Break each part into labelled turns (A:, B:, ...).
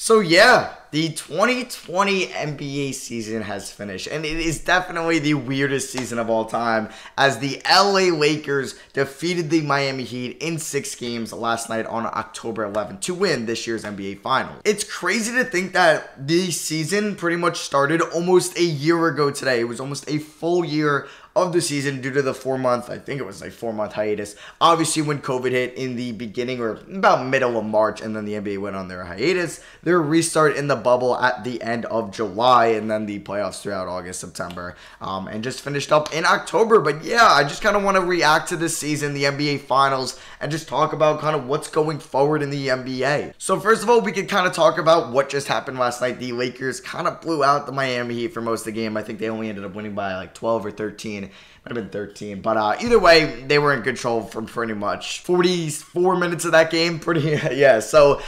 A: So yeah, the 2020 NBA season has finished, and it is definitely the weirdest season of all time as the LA Lakers defeated the Miami Heat in 6 games last night on October 11th to win this year's NBA Finals. It's crazy to think that the season pretty much started almost a year ago today. It was almost a full year of the season due to the 4-month, I think it was like 4-month hiatus. Obviously, when COVID hit in the beginning or about middle of March, and then the NBA went on their hiatus, their restart in the bubble at the end of July, and then the playoffs throughout August, September, and just finished up in October. But yeah, I just kind of want to react to this season, the NBA Finals, and just talk about kind of what's going forward in the NBA. So first of all, we could kind of talk about what just happened last night. The Lakers kind of blew out the Miami Heat for most of the game. I think they only ended up winning by like 12 or 13. Might have been 13, but either way, they were in control for pretty much 44 minutes of that game. Yeah. So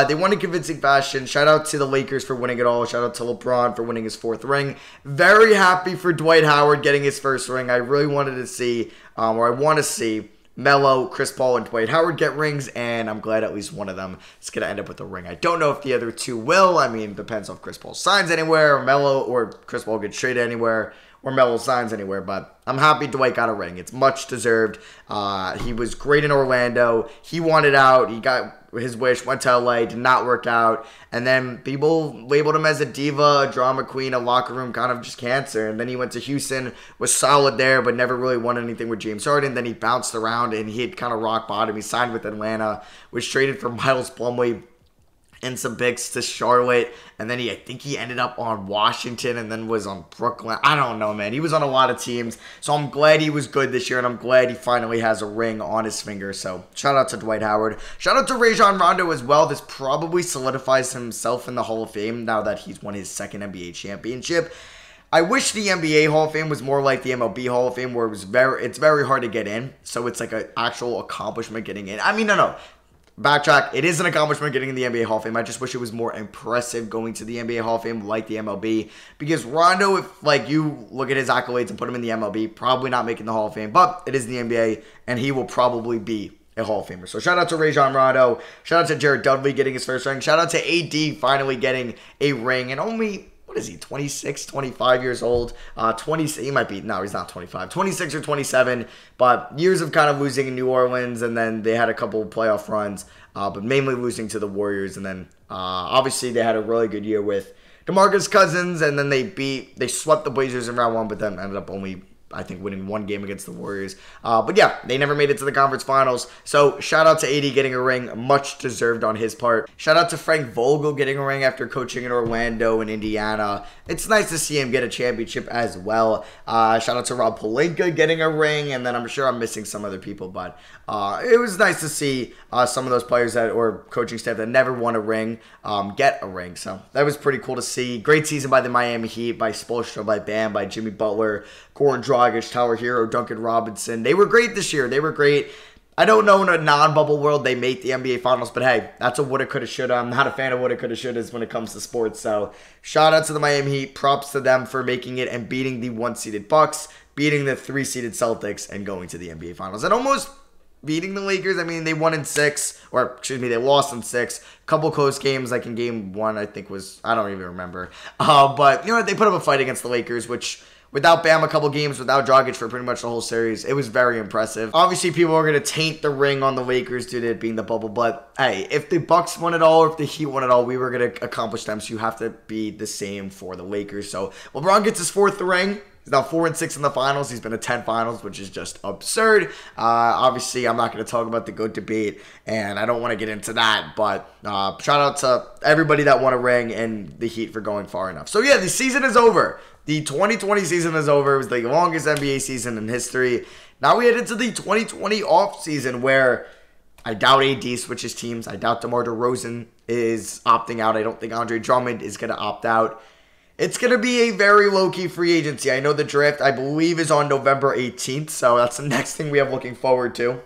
A: they won in convincing fashion. Shout out to the Lakers for winning it all. Shout out to LeBron for winning his 4th ring. Very happy for Dwight Howard getting his 1st ring. I really wanted to see, or I want to see, Melo, Chris Paul, and Dwight Howard get rings, and I'm glad at least one of them is going to end up with a ring. I don't know if the other 2 will. I mean, it depends if Chris Paul signs anywhere, or Melo or Chris Paul gets traded anywhere, or Melo signs anywhere, but I'm happy Dwight got a ring. It's much deserved. He was great in Orlando. He wanted out. He got his wish, went to LA, did not work out, and then people labeled him as a diva, a drama queen, a locker room kind of just cancer. And then he went to Houston, was solid there, but never really won anything with James Harden. Then he bounced around, and he had kind of rock bottom. He signed with Atlanta, was traded for Miles Plumlee and some picks to Charlotte, and then I think he ended up on Washington and then was on Brooklyn. I don't know, man. He was on a lot of teams, so I'm glad he was good this year, and I'm glad he finally has a ring on his finger. So shout out to Dwight Howard. Shout out to Rajon Rondo as well. This probably solidifies himself in the Hall of Fame now that he's won his 2nd NBA championship. I wish the NBA Hall of Fame was more like the MLB Hall of Fame, where it's very hard to get in, so it's like an actual accomplishment getting in. I mean, no. Backtrack, it is an accomplishment getting in the NBA Hall of Fame. I just wish it was more impressive going to the NBA Hall of Fame like the MLB. Because Rondo, if like you look at his accolades and put him in the MLB, probably not making the Hall of Fame. But it is the NBA, and he will probably be a Hall of Famer. So shout out to Rajon Rondo. Shout out to Jared Dudley getting his 1st ring. Shout out to AD finally getting a ring. And only, what is he, 26, 25 years old? He might be, no, he's not 25. 26 or 27, but years of kind of losing in New Orleans, and then they had a couple playoff runs, but mainly losing to the Warriors, and then obviously they had a really good year with DeMarcus Cousins, and then they swept the Blazers in round 1, but then ended up only, I think, winning 1 game against the Warriors. But yeah, they never made it to the conference finals. So shout out to AD getting a ring. Much deserved on his part. Shout out to Frank Vogel getting a ring after coaching in Orlando and Indiana. It's nice to see him get a championship as well. Shout out to Rob Pelinka getting a ring. And then I'm sure I'm missing some other people. But it was nice to see some of those players or coaching staff that never won a ring get a ring. So that was pretty cool to see. Great season by the Miami Heat, by Spoelstra, by Bam, by Jimmy Butler, Goran Dragic, Tyler Hero, Duncan Robinson. They were great this year. They were great. I don't know in a non-bubble world they made the NBA Finals, but hey, that's a woulda, coulda, shoulda. I'm not a fan of woulda, coulda, shouldas when it comes to sports. So shout out to the Miami Heat. Props to them for making it and beating the 1-seeded Bucks, beating the 3-seeded Celtics, and going to the NBA Finals. And almost beating the Lakers. I mean, they won in 6, or excuse me, they lost in 6. Couple close games, like in game 1, I think was, I don't even remember. But, you know, they put up a fight against the Lakers, which, without Bam a couple games, without Dragic for pretty much the whole series, it was very impressive. Obviously, people are going to taint the ring on the Lakers due to it being the bubble, but hey, if the Bucks won it all, or if the Heat won it all, we were going to accomplish them, so you have to be the same for the Lakers. So LeBron gets his 4th ring. He's now 4-6 in the finals. He's been to 10 finals, which is just absurd. Obviously, I'm not going to talk about the GOAT debate, and I don't want to get into that, but shout out to everybody that won a ring and the Heat for going far enough. So yeah, the season is over. The 2020 season is over. It was the longest NBA season in history. Now we head into the 2020 off season, where I doubt AD switches teams. I doubt DeMar DeRozan is opting out. I don't think Andre Drummond is going to opt out. It's going to be a very low-key free agency. I know the draft, I believe, is on November 18th, so that's the next thing we have looking forward to,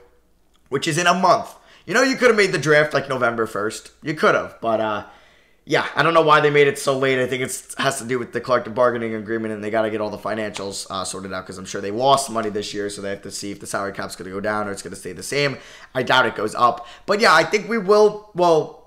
A: which is in a month. You know, you could have made the draft like November 1st. You could have, but yeah, I don't know why they made it so late. I think it has to do with the collective bargaining agreement, and they got to get all the financials sorted out, because I'm sure they lost money this year, so they have to see if the salary cap's going to go down or it's going to stay the same. I doubt it goes up. But yeah, I think we will, well,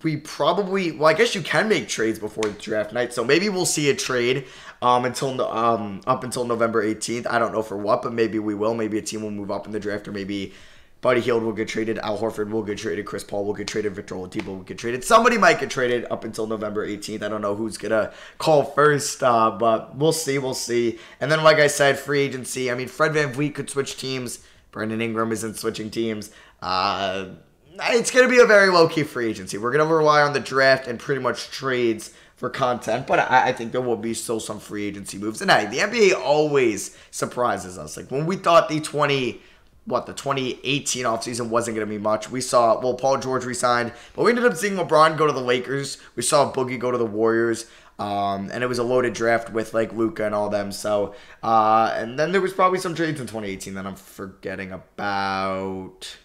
A: we probably, well, I guess you can make trades before the draft night, so maybe we'll see a trade up until November 18th. I don't know for what, but maybe we will. Maybe a team will move up in the draft, or maybe Buddy Hield will get traded, Al Horford will get traded, Chris Paul will get traded, Victor Oladipo will get traded. Somebody might get traded up until November 18th. I don't know who's going to call first, but we'll see. And then, like I said, free agency. I mean, Fred VanVleet could switch teams. Brandon Ingram isn't switching teams. It's going to be a very low-key free agency. We're going to rely on the draft and pretty much trades for content, but I think there will be still some free agency moves. And hey, the NBA always surprises us. Like when we thought the 2018 offseason wasn't going to be much. We saw, Paul George resigned, but we ended up seeing LeBron go to the Lakers. We saw Boogie go to the Warriors. And it was a loaded draft with like Luka and all them. So, and then there was probably some trades in 2018 that I'm forgetting about.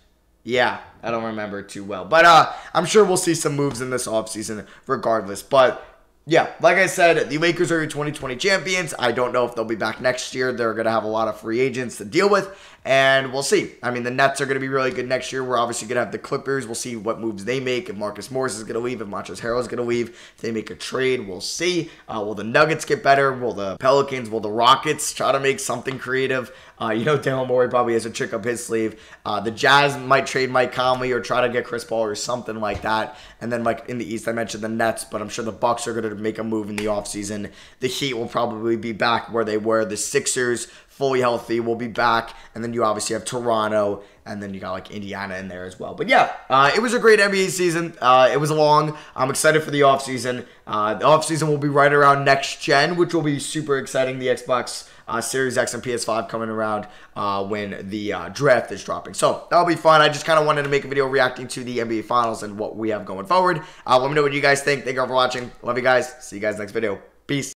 A: Yeah, I don't remember too well. But I'm sure we'll see some moves in this offseason regardless. But yeah, like I said, the Lakers are your 2020 champions. I don't know if they'll be back next year. They're going to have a lot of free agents to deal with, and we'll see. I mean, the Nets are going to be really good next year. We're obviously going to have the Clippers. We'll see what moves they make. If Marcus Morris is going to leave, if Montrezl Harrell is going to leave, if they make a trade, we'll see. Will the Nuggets get better? Will the Pelicans, will the Rockets try to make something creative? Daryl Morey probably has a trick up his sleeve. The Jazz might trade Mike Conley or try to get Chris Paul or something like that. And then, like in the East, I mentioned the Nets, but I'm sure the Bucks are going to make a move in the offseason. The Heat will probably be back where they were. The Sixers, fully healthy, will be back. And then you obviously have Toronto, and then you got like Indiana in there as well. But yeah, it was a great NBA season. It was long. I'm excited for the offseason. The offseason will be right around next gen, which will be super exciting. The Xbox Series X and PS5 coming around when the draft is dropping. So that'll be fun. I just kind of wanted to make a video reacting to the NBA Finals and what we have going forward. Let me know what you guys think. Thank you all for watching. Love you guys. See you guys next video. Peace.